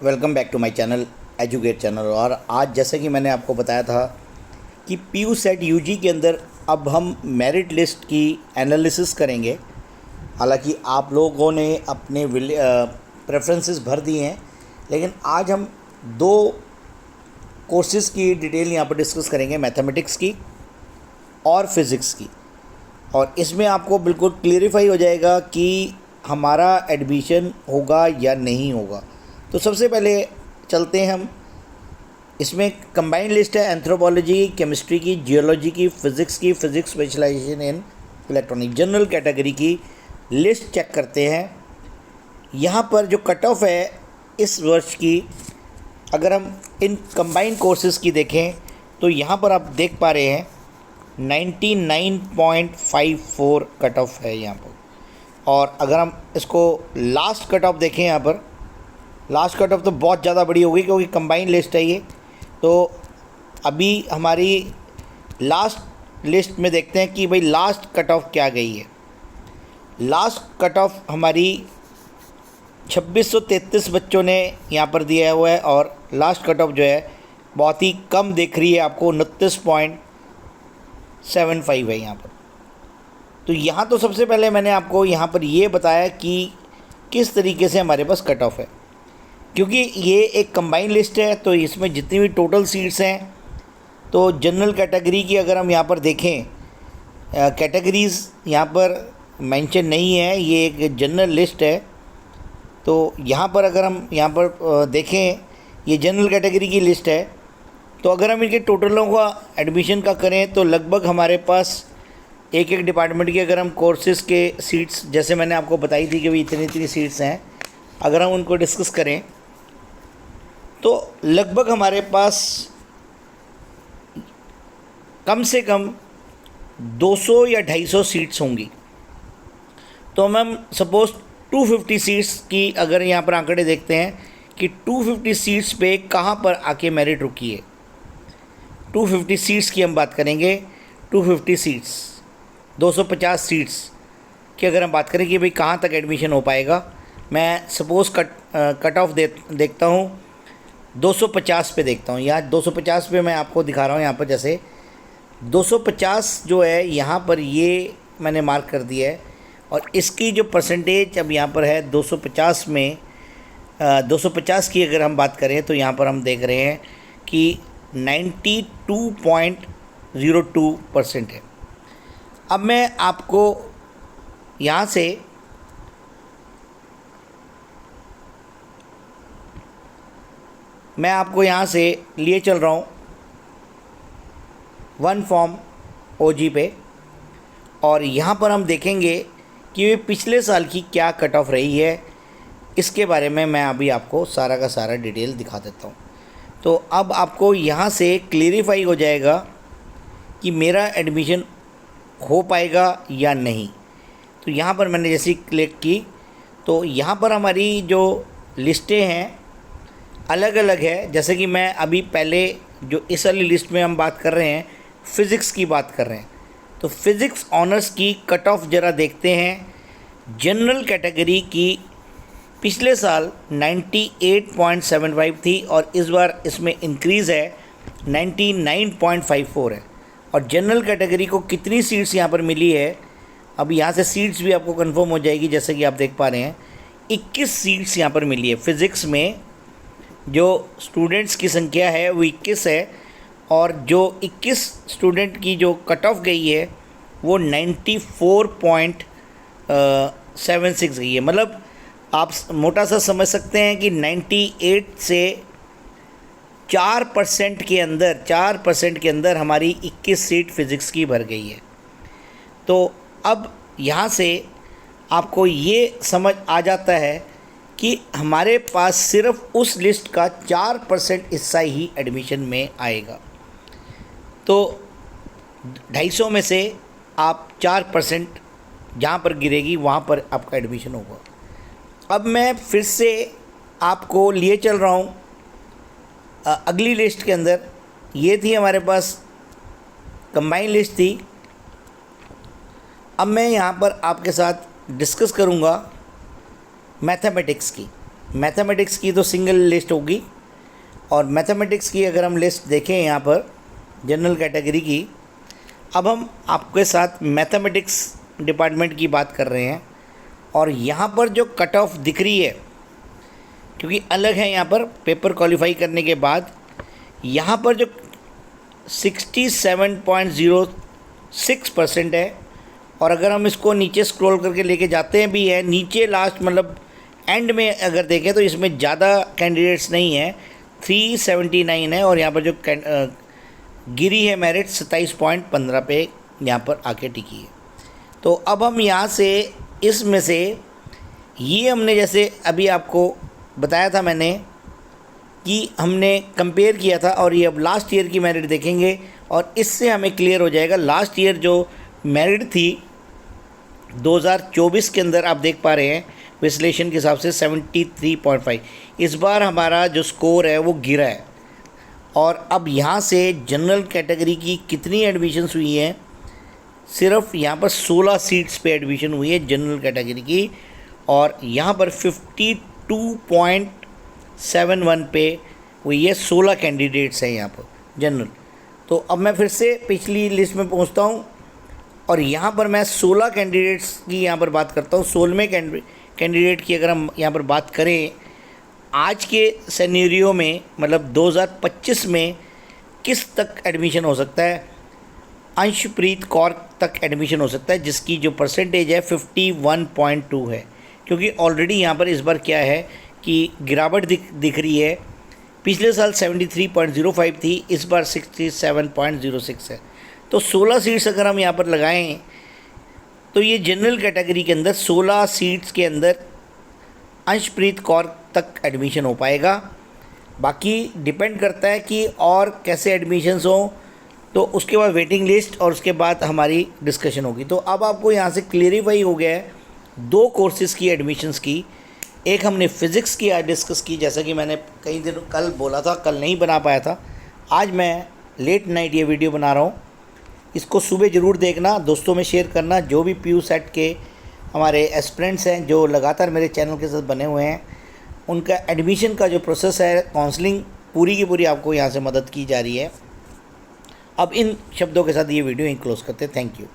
Welcome back to my channel educate channel. और आज जैसे कि मैंने आपको बताया था कि पीयू सेट यूजी के अंदर अब हम मेरिट लिस्ट की एनालिसिस करेंगे। हालांकि आप लोगों ने अपने प्रेफरेंसेस भर दिए हैं, लेकिन आज हम दो कोर्सेज़ की डिटेल यहाँ पर डिस्कस करेंगे, मैथमेटिक्स की और फिज़िक्स की। और इसमें आपको बिल्कुल क्लियरिफाई हो जाएगा कि हमारा एडमिशन होगा या नहीं होगा। तो सबसे पहले चलते हैं हम, इसमें कंबाइंड लिस्ट है एंथ्रोपोलॉजी, केमिस्ट्री की, जियोलॉजी की, फ़िज़िक्स की, physics specialization in electronic, general category की लिस्ट चेक करते हैं। यहाँ पर जो कट ऑफ है इस वर्ष की, अगर हम इन कंबाइंड कोर्सेज़ की देखें तो यहाँ पर आप देख पा रहे हैं 99.54 कट ऑफ है यहाँ पर। और अगर हम इसको लास्ट कट ऑफ देखें, यहाँ पर लास्ट कट ऑफ तो बहुत ज़्यादा बड़ी होगी क्योंकि कंबाइंड लिस्ट है ये। तो अभी हमारी लास्ट लिस्ट में देखते हैं कि भाई लास्ट कट ऑफ क्या गई है। लास्ट कट ऑफ हमारी 2633 बच्चों ने यहाँ पर दिया हुआ है और लास्ट कट ऑफ जो है बहुत ही कम दिख रही है आपको, 29.75 है यहाँ पर। तो यहाँ तो सबसे पहले मैंने आपको यहाँ पर ये बताया कि किस तरीके से हमारे पास कट ऑफ है, क्योंकि ये एक कंबाइंड लिस्ट है। तो इसमें जितनी भी टोटल सीट्स हैं, तो जनरल कैटेगरी की अगर हम यहाँ पर देखें, कैटेगरीज़ यहाँ पर मेंशन नहीं है, ये एक जनरल लिस्ट है। तो यहाँ पर अगर हम यहाँ पर देखें, ये जनरल कैटेगरी की लिस्ट है। तो अगर हम इनके टोटलों का एडमिशन का करें तो लगभग हमारे पास एक एक डिपार्टमेंट की, अगर हम कोर्सेज़ के सीट्स जैसे मैंने आपको बताई थी कि भाई इतनी इतनी सीट्स हैं, अगर हम उनको डिस्कस करें तो लगभग हमारे पास कम से कम 200 या 250 सीट्स होंगी। तो हम सपोज़ 250 सीट्स की अगर यहाँ पर आंकड़े देखते हैं कि 250 सीट्स पे कहाँ पर आके मेरिट रुकी है। 250 सीट्स की हम बात करेंगे, 250 सीट्स 250 सीट्स की अगर हम बात करें कि भाई कहाँ तक एडमिशन हो पाएगा। मैं सपोज़ कट ऑफ देखता हूँ 250 पे देखता हूँ। यहाँ 250 पे मैं आपको दिखा रहा हूँ। यहाँ पर जैसे 250 जो है यहाँ पर ये मैंने मार्क कर दिया है, और इसकी जो परसेंटेज अब यहाँ पर है 250 में 250 की अगर हम बात करें तो यहाँ पर हम देख रहे हैं कि 92.02% है। अब मैं आपको यहाँ से लिए चल रहा हूँ वन फॉर्म ओजी पे, और यहाँ पर हम देखेंगे कि वे पिछले साल की क्या कट ऑफ रही है। इसके बारे में मैं अभी आपको सारा का सारा डिटेल दिखा देता हूँ। तो अब आपको यहाँ से क्लियरिफाई हो जाएगा कि मेरा एडमिशन हो पाएगा या नहीं। तो यहाँ पर मैंने जैसे क्लिक की तो यहाँ पर हमारी जो लिस्टें हैं अलग अलग है। जैसे कि मैं अभी पहले जो इस वाली लिस्ट में हम बात कर रहे हैं, फ़िज़िक्स की बात कर रहे हैं, तो फ़िज़िक्स ऑनर्स की कट ऑफ ज़रा देखते हैं। जनरल कैटेगरी की पिछले साल 98.75 थी और इस बार इसमें इंक्रीज़ है 99.54 है। और जनरल कैटेगरी को कितनी सीट्स यहाँ पर मिली है, अब यहाँ से सीट्स भी आपको कंफर्म हो जाएगी। जैसे कि आप देख पा रहे हैं 21 सीट्स यहाँ पर मिली है। फ़िज़िक्स में जो स्टूडेंट्स की संख्या है वो 21 है, और जो 21 स्टूडेंट की जो कट ऑफ गई है वो 94.76 गई है। मतलब आप मोटा सा समझ सकते हैं कि 98 से 4% के अंदर हमारी 21 सीट फ़िज़िक्स की भर गई है। तो अब यहाँ से आपको ये समझ आ जाता है कि हमारे पास सिर्फ उस लिस्ट का 4% हिस्सा ही एडमिशन में आएगा। तो 250 में से आप 4% जहाँ पर गिरेगी वहाँ पर आपका एडमिशन होगा। अब मैं फिर से आपको लिए चल रहा हूँ अगली लिस्ट के अंदर। ये थी हमारे पास कंबाइंड लिस्ट थी। अब मैं यहाँ पर आपके साथ डिस्कस करूँगा मैथमेटिक्स की। मैथमेटिक्स की तो सिंगल लिस्ट होगी, और मैथमेटिक्स की अगर हम लिस्ट देखें यहाँ पर जनरल कैटेगरी की, अब हम आपके साथ मैथमेटिक्स डिपार्टमेंट की बात कर रहे हैं। और यहाँ पर जो कट ऑफ दिख रही है, क्योंकि अलग है यहाँ पर पेपर क्वालिफाई करने के बाद, यहाँ पर जो 67.06% है, और अगर हम इसको नीचे स्क्रॉल करके लेके जाते हैं भी है नीचे लास्ट मतलब एंड में अगर देखें तो इसमें ज़्यादा कैंडिडेट्स नहीं है, 379 है, और यहाँ पर जो गिरी है मेरिट 27.15 पे यहाँ पर आके टिकी है। तो अब हम यहाँ से इसमें से ये हमने जैसे अभी आपको बताया था मैंने कि हमने कंपेयर किया था, और ये अब लास्ट ईयर की मेरिट देखेंगे और इससे हमें क्लियर हो जाएगा। लास्ट ईयर जो मेरिट थी 2024 के अंदर आप देख पा रहे हैं विश्लेषण के हिसाब से 73.5, इस बार हमारा जो स्कोर है वो गिरा है। और अब यहाँ से जनरल कैटेगरी की कितनी एडमिशन्स हुई हैं, सिर्फ यहाँ पर 16 सीट्स पे एडमिशन हुई है जनरल कैटेगरी की, और यहाँ पर 52.71 पे हुई है। 16 कैंडिडेट्स हैं यहाँ पर जनरल। तो अब मैं फिर से पिछली लिस्ट में पहुँचता हूँ, और यहाँ पर मैं 16 कैंडिडेट्स की यहाँ पर बात करता हूँ। 16वें कैंडिडेट की अगर हम यहाँ पर बात करें आज के सिनेरियो में, मतलब 2025 में किस तक एडमिशन हो सकता है, अंशप्रीत कौर तक एडमिशन हो सकता है, जिसकी जो परसेंटेज है 51.2 है। क्योंकि ऑलरेडी यहाँ पर इस बार क्या है कि गिरावट दिख रही है। पिछले साल 73.05 थी, इस बार 67.06 है। तो 16 सीट्स अगर हम यहाँ पर लगाएं तो ये जनरल कैटेगरी के अंदर 16 सीट्स के अंदर अंशप्रीत कौर तक एडमिशन हो पाएगा। बाकी डिपेंड करता है कि और कैसे एडमिशन्स हों, तो उसके बाद वेटिंग लिस्ट और उसके बाद हमारी डिस्कशन होगी। तो अब आपको यहाँ से क्लियरिफाई हो गया है 2 कोर्सेज़ की एडमिशन्स की। एक हमने फ़िज़िक्स की आज डिस्कस की, जैसा कि मैंने कई दिन कल बोला था, कल नहीं बना पाया था। आज मैं लेट नाइट ये वीडियो बना रहा हूँ, इसको सुबह ज़रूर देखना, दोस्तों में शेयर करना। जो भी पीयू सेट के हमारे एस्पिरेंट्स हैं जो लगातार मेरे चैनल के साथ बने हुए हैं, उनका एडमिशन का जो प्रोसेस है, काउंसलिंग पूरी की पूरी आपको यहाँ से मदद की जा रही है। अब इन शब्दों के साथ ये वीडियो यहीं क्लोज़ करते हैं। Thank you.